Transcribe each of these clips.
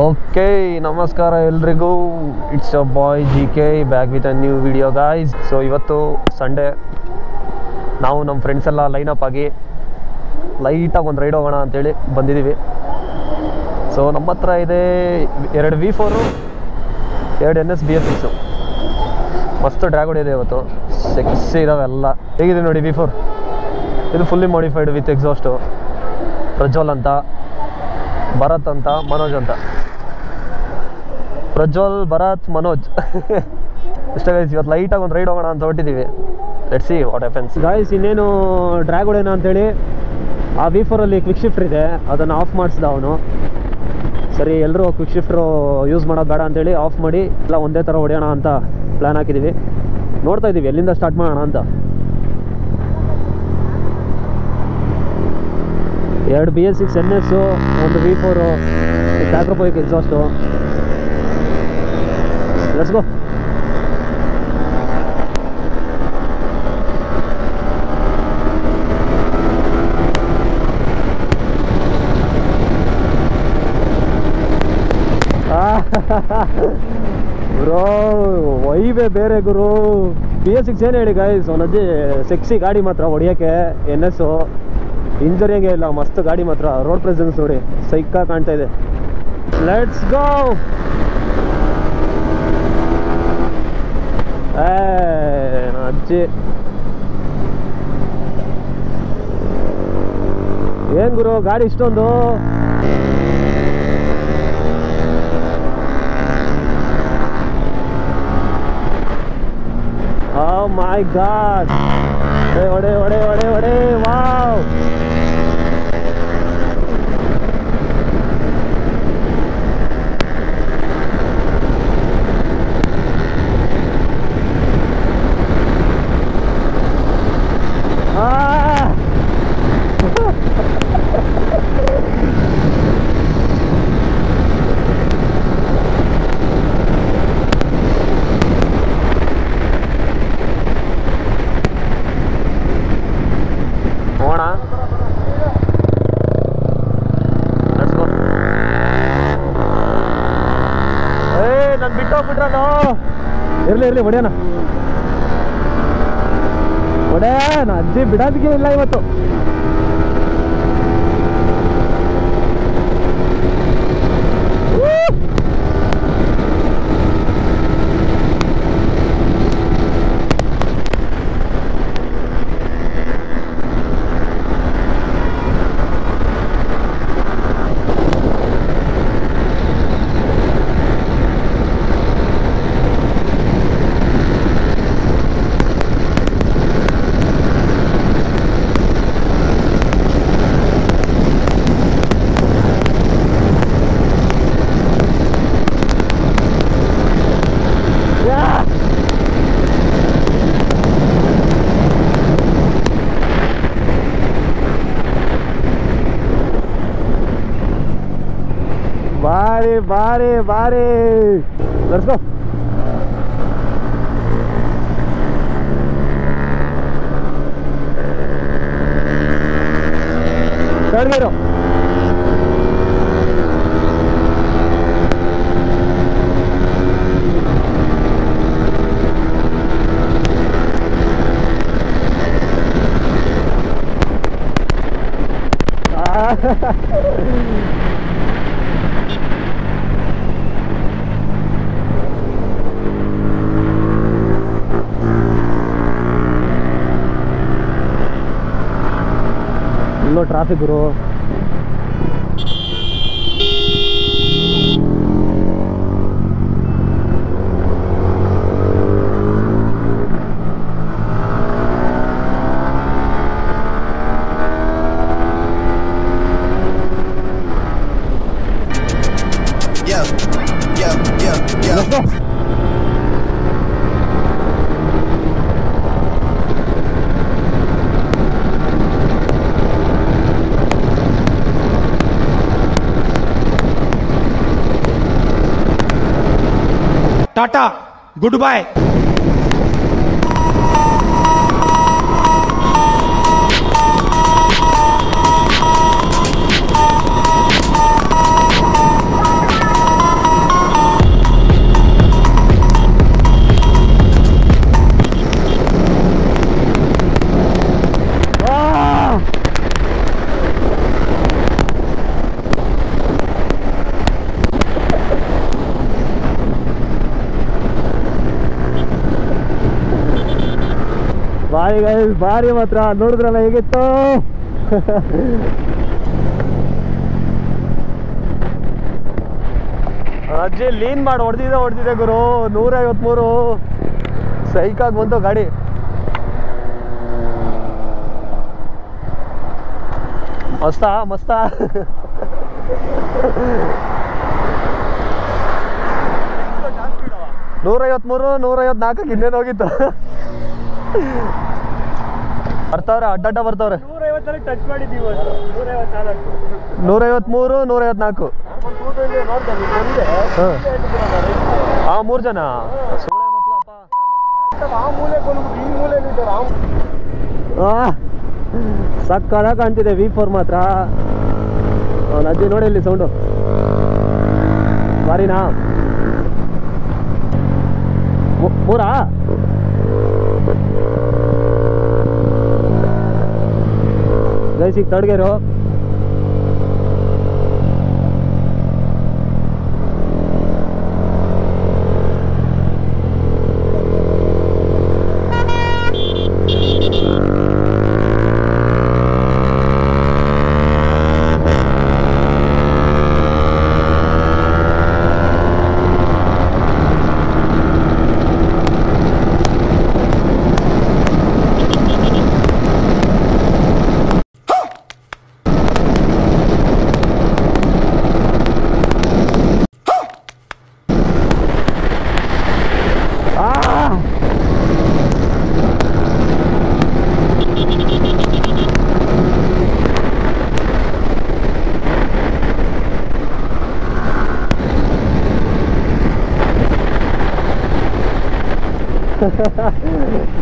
Okay, ನಮಸ್ಕಾರ ಎಲ್ರಿಗೂ. It's a boy GK back with a new video guys. So ಇವತ್ತು Sunday, ನಾವು ನಮ್ಮ ಫ್ರೆಂಡ್ಸ್ ಎಲ್ಲ ಲೈನಪ್ ಆಗಿ ಲೈಟಾಗಿ ಒಂದು ರೈಡ್ ಹೋಗೋಣ ಅಂತೇಳಿ ಬಂದಿದ್ದೀವಿ. ಸೊ ನಮ್ಮ ಹತ್ರ ಇದೆ 2 V4, 2 NS BS6. ಮಸ್ತ್ ಡ್ರ್ಯಾಗ್ ಹೊಡಿದೆ ಇವತ್ತು, ಸೆಕ್ಸಿ ಇದಾವೆ ಎಲ್ಲ. ಹೇಗಿದೆ ನೋಡಿ V4, ಇದು fully modified with exhaust. Prajwal ಅಂತ, ಭರತ್ ಅಂತ, ಮನೋಜ್ ಅಂತ. ಪ್ರಜ್ವಲ್, ಭರತ್, ಮನೋಜ್ ಇಷ್ಟ ಗೈಸ್. ಇವತ್ತು ಲೈಟಾಗಿ ಒಂದು ರೈಡ್ ಹೋಗೋಣ ಅಂತ ಹೊರಟಿದ್ದೀವಿ. Let's see what happens guys. ಇನ್ನೇನು ಡ್ರ್ಯಾಗ್ ಹೊಡೆಯೋಣ ಅಂತೇಳಿ ಆ V4ಅಲ್ಲಿ ಕ್ವಿಕ್ ಶಿಫ್ಟರ್ ಇದೆ, ಅದನ್ನು ಆಫ್ ಮಾಡಿಸ್ದ ಅವನು. ಸರಿ, ಎಲ್ಲರೂ ಕ್ವಿಕ್ ಶಿಫ್ಟ್ರು ಯೂಸ್ ಮಾಡೋದು ಬೇಡ ಅಂತೇಳಿ ಆಫ್ ಮಾಡಿ ಎಲ್ಲ ಒಂದೇ ಥರ ಹೊಡೆಯೋಣ ಅಂತ ಪ್ಲ್ಯಾನ್ ಹಾಕಿದ್ದೀವಿ. ನೋಡ್ತಾ ಇದ್ದೀವಿ ಎಲ್ಲಿಂದ ಸ್ಟಾರ್ಟ್ ಮಾಡೋಣ ಅಂತ. 2 BS6 NS, 1 V4, Akrapovic exhaust. Let's go. Bro ವೈಬೇ ಬೇರೆ ಗುರು. BS6 ಏನು ಹೇಳಿ ಗಾಯ್ಸ್, ಅವನಜ್ಜಿ ಸೆಕ್ಸಿ ಗಾಡಿ ಮಾತ್ರ ಹೊಡಿಯೋಕ್ಕೆ. NS ಇಂಜರಿಯಾಗೆ ಇಲ್ಲ, ಮಸ್ತ್ ಗಾಡಿ ಮಾತ್ರ. ರೋಡ್ ಪ್ರೆಸೆನ್ಸ್ ನೋಡಿ ಸೈಕಾ ಕಾಣ್ತಾ ಇದೆ. Let's go. ಅಜ್ಜಿ ಏನ್ ಗುರು ಗಾಡಿ ಇಷ್ಟೊಂದು. Oh my god! Ode! Wow! ನಾನು ಬಿಟ್ಟೋಗ್ಬಿಟ್ರಲ್ಲ. ಇರ್ಲಿ ಹೊಡೆಯೋಣ. ಅಜ್ಜಿ ಬಿಡೋದಕ್ಕೆ ಇಲ್ಲ ಇವತ್ತು. ಬಾರಿ ಲೆಟ್ಸ್ ಗೋ. Third gear. ಇಲ್ಲೋ ಟ್ರಾಫಿಕ್ ಗುರು. Let's go. Tata goodbye. ಭಾರಿ ಮಾತ್ರ ನೋಡಿದ್ರಲ್ಲ ಹೇಗಿತ್ತು. ಅಜ್ಜಿ ಲೀನ್ ಮಾಡಿ ಹೊಡೆದಿದೆ ಗುರು. 153 ಸೈಕಾಗಿ ಬಂತು ಗಾಡಿ. ಮಸ್ತಾ 153 154 ಇನ್ನೇನು ಹೋಗಿತ್ತು. ಬರ್ತಾವ್ರೆ ಅಡ್ಡ ಬರ್ತಾವ್ರೆ. 150 ಟಚ್ ಮಾಡಿದ್ದೀವಿ. 153 154. ಹಾಂ 3 ಜನ ಸೋಳೆ ಮಕ್ಕಳಪ್ಪ. ಆ ಮೂಲೆ ಈ ಮೂಲೆ ಸಕ್ಕದ ಕಾಣ್ತಿದೆ V4 ಮಾತ್ರ. ಅಜ್ಜಿ ನೋಡಿ ಇಲ್ಲಿ ಸೌಂಡು ಬಾರಿನಾ. 3 ಗೈಸಿಗೆ ತಡ್ಗೆರು.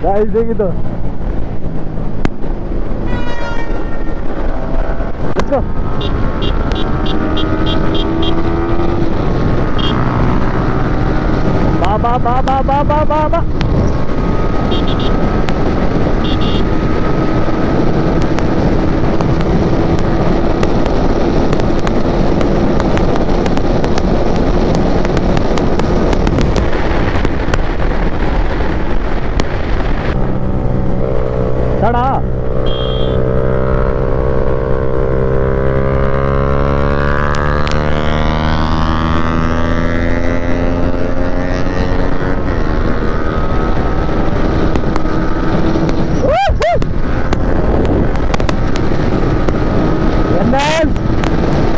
ಗಾಯ್ಸ್ ಹೇಗಿತ್ತು. ಬಾ ಬಾ ಬಾ ಬಾ ಬಾ ಬಾ ಬಾ ಬಾ. ತಡ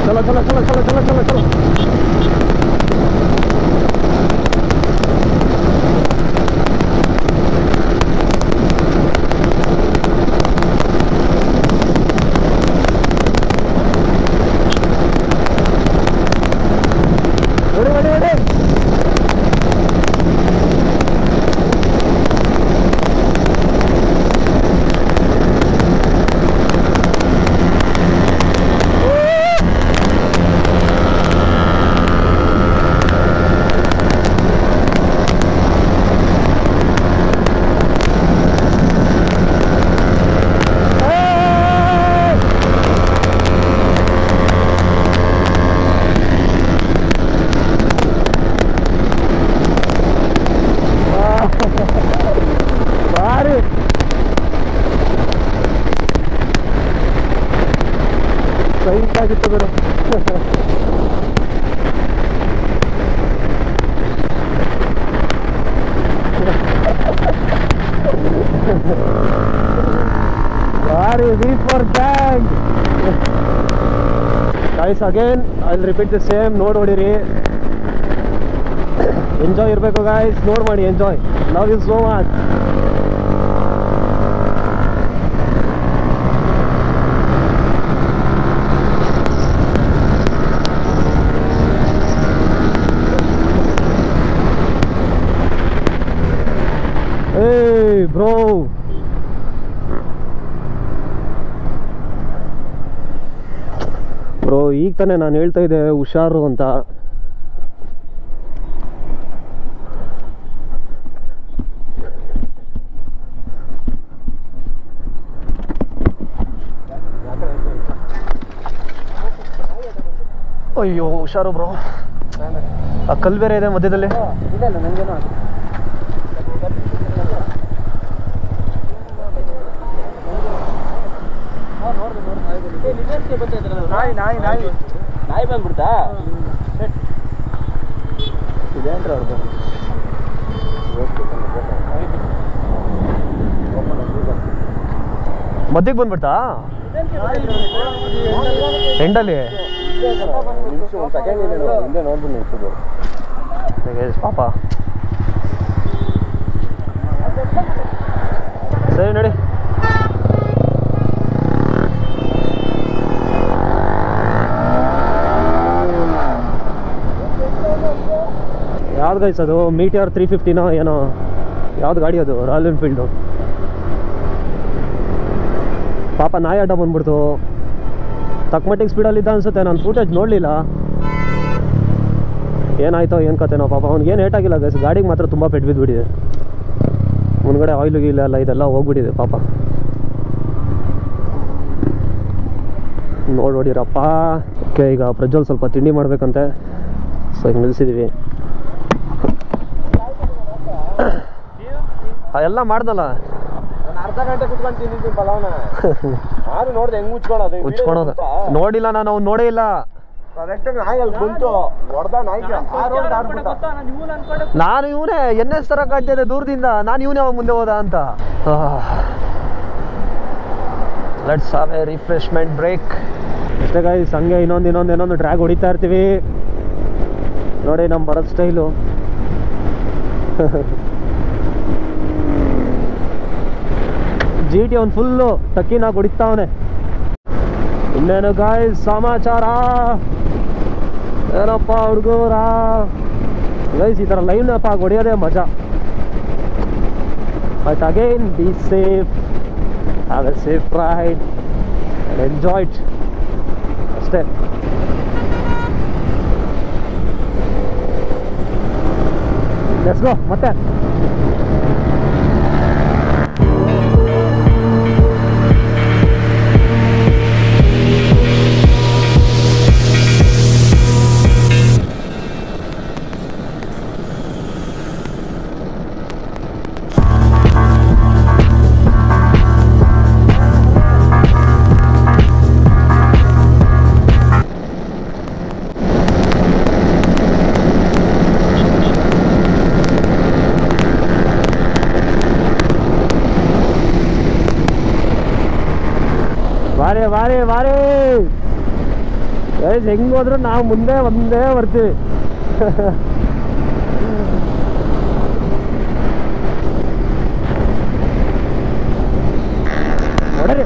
चलो चलो चलो चलो चलो चलो चलो ಸೈಕಾಗಿತ್ತು ಬಿಡು. Sorry, V4 gang. Guys, again, I'll repeat the same. ನೋಡ್ ಹೊಡಿರಿ, ಎಂಜಾಯ್ ಇರಬೇಕು guys. ನೋಡ್ ಮಾಡಿ, enjoy. Love you so much. Hey bro, ಈಗ ತಾನೇ ನಾನು ಹೇಳ್ತಾ ಇದ್ದೆ ಹುಷಾರು ಅಂತ. ಅಯ್ಯೋ ಹುಷಾರು ಬ್ರೋ, ಆ ಕಲ್ಲು ಬೇರೆ ಇದೆ ಮಧ್ಯದಲ್ಲಿ. ನಾಯಿ ಬಂದ್ಬಿಡ್ತಾ ಇದೇನ್ರಿ ಅವ್ರದ್ದು ಮಧ್ಯಕ್ಕೆ ಬಂದ್ಬಿಡ್ತಾ ಎಂಡಲ್ಲಿ ಹಿಂದೆ ನೋಡ್ಬಿಟ್ಟು ನಿಲ್ಸೋದು ಪಾಪ ಸರಿ ನೋಡಿ ಯಾವ್ದು ಗೈಸ್ ಅದು ಮೀಟಿಯರ್ 350 ಏನೋ ಯಾವ್ದು ಗಾಡಿ ಅದು ರಾಯಲ್ ಎನ್ಫೀಲ್ಡು ಪಾಪ ನಾಯಿ ಅಡ್ಡ ಬಂದ್ಬಿಡ್ತು ತಕ್ಕಮಟ್ಟಿಗೆ ಸ್ಪೀಡಲ್ಲಿದ್ದ ಅನ್ಸುತ್ತೆ ನಾನು ಫೂಟೇಜ್ ನೋಡಲಿಲ್ಲ ಏನಾಯ್ತೋ ಏನು ಕತೆನೋ ಪಾಪ ಅವ್ನಿಗೆ ಏನು ಏಟಾಗಿಲ್ಲ ಗೈಸ್ ಗಾಡಿಗೆ ಮಾತ್ರ ತುಂಬ ಪೆಟ್ಟು ಬಿದ್ದುಬಿಟ್ಟಿದೆ ಮುಂದ್ಗಡೆ ಆಯಿಲು ಗೀಲ ಎಲ್ಲ ಇದೆಲ್ಲ ಹೋಗ್ಬಿಟ್ಟಿದೆ ಪಾಪ ನೋಡಿರಪ್ಪ ಓಕೆ ಈಗ ಪ್ರಜ್ವಲ್ ಸ್ವಲ್ಪ ತಿಂಡಿ ಮಾಡಬೇಕಂತೆ ಸೊ ಈಗ ನಿಲ್ಲಿಸಿದ್ದೀವಿ ಎಲ್ಲ ಮಾಡ್ದಲ್ಲ ಅರ್ಧ ಗಂಟೆ ಕುತ್ಕೊಂಡು ತಿಂದಿದ್ದೀನಿ ಪಲಾವ್ನ ನಾನು ನೋಡ್ದೆ ಹೆಂಗ್ ಉಚ್ಕೊಳೋದು ನೋಡಿಲ್ಲ ನಾನು ಅವ್ನು ನೋಡೇ ಇಲ್ಲ ಕರೆಕ್ಟಾಗಿ ನಾಯಿ ಅಲ್ಲಿ ಬಂತು ಹೊಡೆದ ನಾಯಿಗೆ ನಾನು ಇವನೇ NS ತರ ಕಾಡ್ತಿದ್ದೆ ದೂರದಿಂದ ನಾನು ಇವನೇ ಅವಾಗ ಮುಂದೆ ಹೋದ ಅಂತ let's have a refreshment break ಅಷ್ಟೇ ಗೈಸ್ ಹಂಗೆ ಇನ್ನೊಂದು ಟ್ರ್ಯಾಕ್ ಹೊಡಿತಾ ಇರ್ತೀವಿ ನೋಡಿ ನಮ್ಮ ಬರೋದು ಸ್ಟೈಲು GT ಅವ್ನು ಫುಲ್ಲು ಟಕ್ಕಿನಾಗಿ ಹೊಡಿತಾವನೆ ಇನ್ನೇನು ಗಾಯ್ಸ್ ಸಮಾಚಾರ ಏನಪ್ಪ ಹುಡುಗರ ಗೈಸ್ ಈ ಥರ ಲೈನ್ ಅಪ್ ಆಗಿ ಹೊಡೆಯೋದೇ ಮಜಾ but again be safe have a safe ride and enjoy it ಅಷ್ಟೇ ಲೆಟ್ಸ್ ಗೋ ಮತ್ತೆ ವಾರೇ ಹೆಂಗ್ ಹೋದ್ರು ನಾವು ಮುಂದೆ ಒಂದೇ ಬರ್ತೀವಿ ನೋಡ್ರಿ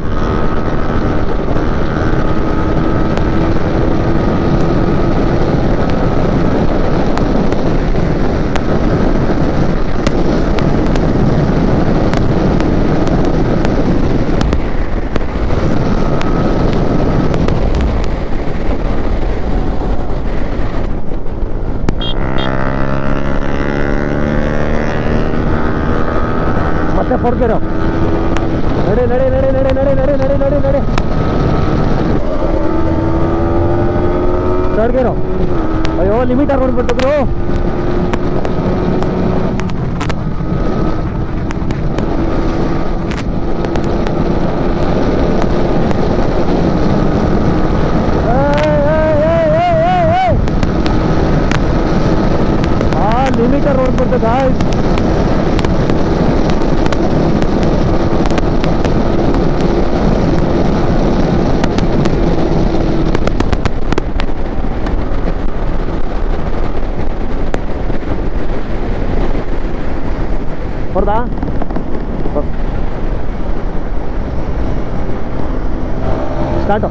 ಮತ್ತೆ ಕೊಡ್ತೀರೋ ನಡಿ ತಡ್ಗಿರೋ ಅಯ್ಯೋ ಲಿಮಿಟರ್ ನೋಡ್ಬಿಟ್ಟಿದ್ರು ಲಿಮಿಟರ್ ನೋಡ್ಬಿಟ್ಟು ಗಾಯ್ಸ್ ಹೊರದಾ ಸ್ಟಾರ್ಟು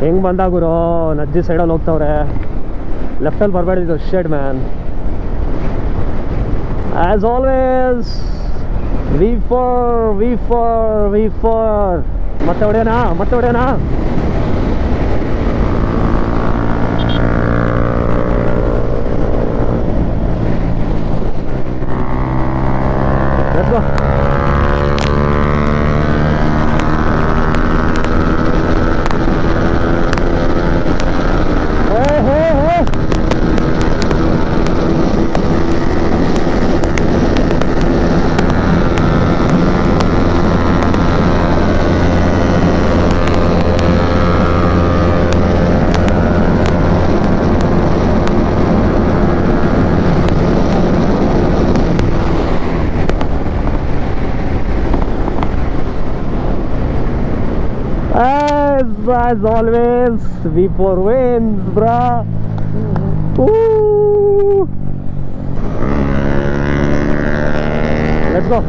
ಹೆಂಗೆ ಬಂದಾಗುರು ನಜ್ಜಿ ಸೈಡಲ್ಲಿ ಹೋಗ್ತವ್ರೆ ಲೆಫ್ಟಲ್ಲಿ ಬರಬೇಡಿದ್ದು shade man as always V4 ಮತ್ತೆ ಹೊಡೆಯೋಣ Let's go. Hey. As always, V4 wins, brah. Ooh. Let's go.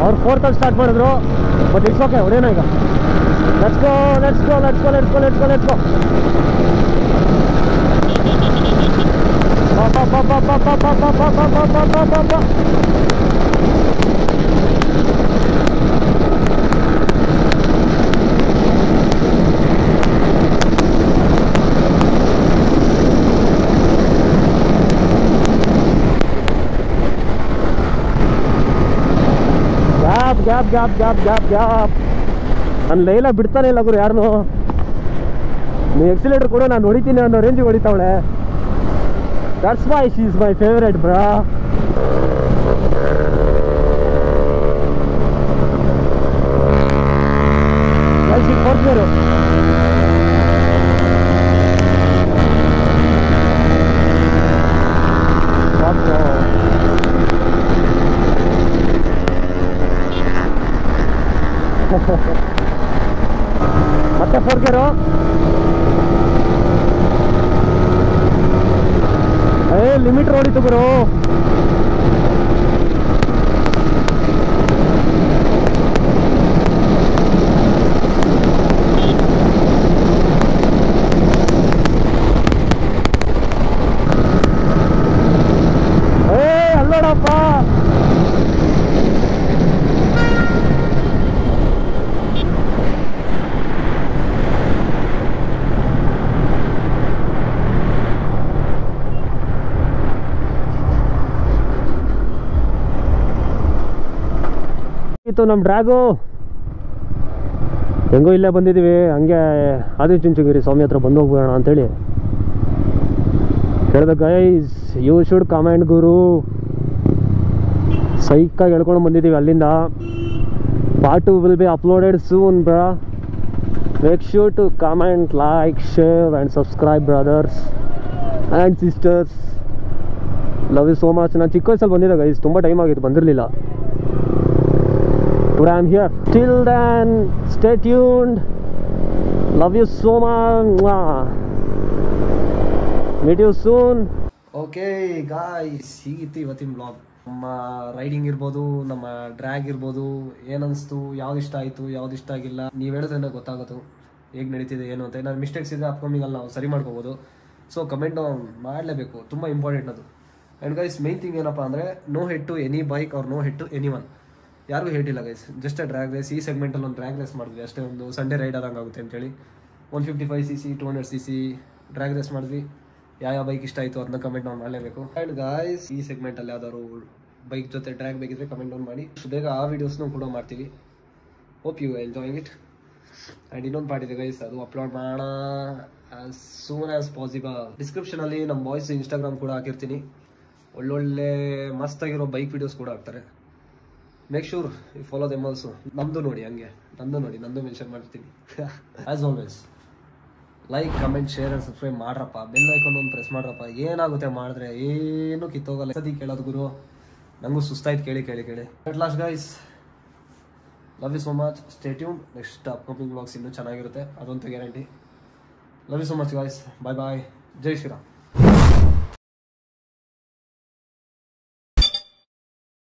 Our 4th ಅಲ್ಲಿ ಸ್ಟಾರ್ಟ್ ಮಾಡಿದ್ರು, but it's okay. ಹೊಡೆಯೋಣ ಈಗ. Let's go. ಗ್ಯಾಪ್ ನನ್ನ ಲೈಲ ಬಿಡ್ತಾನೆ ಇಲ್ಲ ಗುರು ಯಾರನ್ನು. ನೀವು ಎಕ್ಸಿಲೇಟರ್ ಕೂಡ ನಾನು ಹೊಡಿತೀನಿ ಅನ್ನೋ ರೇಂಜಿಗೆ ಹೊಡಿತಾವಳೆ. That's why she is my favourite bro. ಕೊಡ್ತೀರು ಮತ್ತೆ 4 ಗೇರು. ಲಿಮಿಟ್ ಹೊಡಿತು ಗುರು. ಅಲ್ಲೋಡಪ್ಪ. ನಮ್ಮ ಡ್ರ್ಯಾಗು ಹೆಂಗೋ ಇಲ್ಲೇ ಬಂದಿದ್ದೀವಿ. ಹಂಗೆ ಆದಿಚುಂಚನಗಿರಿ ಸ್ವಾಮಿ ಹತ್ರ ಬಂದು ಹೋಗ್ಬೋಣ ಅಂತೇಳಿ ಹೇಳ್ಬೇಕು. ಗೈಸ್ ಯು ಶುಡ್ ಕಮೆಂಟ್ ಗುರು. ಸೈಕಾಗಿ ಹೇಳ್ಕೊಂಡು ಬಂದಿದ್ದೀವಿ ಅಲ್ಲಿಂದ. Part 2 will be uploaded soon bro. Make sure to comment, like, share and subscribe brothers and sisters. Love you so much. ನಾನು ಚಿಕ್ಕ ವಯಸ್ಸಲ್ಲಿ ಬಂದಿದ್ದೆ ಗೈಸ್, ತುಂಬ ಟೈಮ್ ಆಗಿತ್ತು, ಬಂದಿರಲಿಲ್ಲ. Today I'm here. Till then, stay tuned. Love you so much. Meet you soon. Okay guys, ಹೀಗಿತ್ತು ಇವತ್ತಿನ blog. ನಮ್ಮ ರೈಡಿಂಗ್ ಇರ್ಬೋದು, ನಮ್ಮ ಡ್ರ್ಯಾಗ್ ಇರ್ಬೋದು, ಏನನ್ನಿಸ್ತು, ಯಾವ್ದು ಇಷ್ಟ ಆಯಿತು, ಯಾವ್ದು ಇಷ್ಟ ಆಗಿಲ್ಲ, ನೀವು ಹೇಳಿದ್ರೆ ಗೊತ್ತಾಗೋದು ಹೇಗೆ ನಡೀತಿದೆ ಏನು ಅಂತ. ನಾನು ಮಿಸ್ಟೇಕ್ಸ್ ಇದ್ದರೆ ಅಪ್ಕಮಿಂಗಲ್ಲಿ ನಾವು ಸರಿ ಮಾಡ್ಕೋಬೋದು. ಸೊ ಕಮೆಂಟ್ ಮಾಡಲೇಬೇಕು, ತುಂಬ ಇಂಪಾರ್ಟೆಂಟ್ ಅದು. ಆ್ಯಂಡ್ ಗೈಸ್ ಮೇನ್ ಥಿಂಗ್ ಏನಪ್ಪ ಅಂದರೆ, no hate to any bike or no hate to anyone. ಯಾರಿಗೂ ಹೇಳಿಲ್ಲ ಗೈಸ್, ಜಸ್ಟ್ ಡ್ರ್ಯಾಗ್ ರೇಸ್. ಈ ಸೆಗ್ಮೆಂಟಲ್ಲಿ ಒಂದು ಡ್ರ್ಯಾಗ್ ರೇಸ್ ಮಾಡಿದ್ವಿ ಅಷ್ಟೇ, ಒಂದು ಸಂಡೇ ರೈಡ್ ಆದಂಗೆ ಆಗುತ್ತೆ ಅಂತೇಳಿ. 155cc 200cc ಡ್ರ್ಯಾಗ್ ರೇಸ್ ಮಾಡಿದ್ವಿ. ಯಾವ ಬೈಕ್ ಇಷ್ಟ ಆಯಿತು ಅದನ್ನ ಕಮೆಂಟ್ ಡೌನ್ ಮಾಡಲೇಬೇಕು. ಆ್ಯಂಡ್ ಗಾಯ್ಸ್ ಈ ಸೆಗ್ಮೆಂಟಲ್ಲಿ ಯಾವ್ದಾದ್ರು ಬೈಕ್ ಜೊತೆ ಡ್ರ್ಯಾಗ್ ಬೇಕಿದ್ರೆ ಕಮೆಂಟ್ ಡೌನ್ ಮಾಡಿ. ಬೇಗ ಆ ವೀಡಿಯೋಸ್ನೂ ಕೂಡ ಮಾಡ್ತೀವಿ. Hope you enjoying it. And ಇನ್ನೊಂದು ಪಾರ್ಟ್ ಇದೆ ಗೈಸ್, ಅದು ಅಪ್ಲೋಡ್ ಮಾಡೋಣ ಆಸ್ ಸೂನ್ ಆಸ್ ಪಾಸಿಬಲ್. ಡಿಸ್ಕ್ರಿಪ್ಷನಲ್ಲಿ ನಮ್ಮ ಬಾಯ್ಸ್ ಇನ್ಸ್ಟಾಗ್ರಾಮ್ ಕೂಡ ಹಾಕಿರ್ತೀನಿ. ಒಳ್ಳೊಳ್ಳೆ ಮಸ್ತಾಗಿರೋ ಬೈಕ್ ವೀಡಿಯೋಸ್ ಕೂಡ ಹಾಕ್ತಾರೆ. Make sure you follow them also. ನಮ್ಮದು ನೋಡಿ, ಹಂಗೆ ನಂದು ಮೆನ್ಷನ್ ಮಾಡ್ತೀನಿ. As always like, comment, share and subscribe ಮಾಡ್ರಪ್ಪ. ಬೆಲ್ ಐಕಾನ್ ಒಂದು ಪ್ರೆಸ್ ಮಾಡ್ರಪ್ಪ. ಏನಾಗುತ್ತೆ ಮಾಡಿದ್ರೆ ಏನೂ ಕಿತ್ತೋಗಲ್ಲ. ಸತಿ ಕೇಳೋದು ಗುರು, ನನಗೂ ಸುಸ್ತಾಯ್ತು ಕೇಳಿ. At last guys, love you so much. Stay tune. Next upcoming vlogs ಇನ್ನೂ ಚೆನ್ನಾಗಿರುತ್ತೆ, ಅದಂತೂ guarantee. Love you so much guys. Bye. ಜೈ ಶ್ರೀರಾಮ್.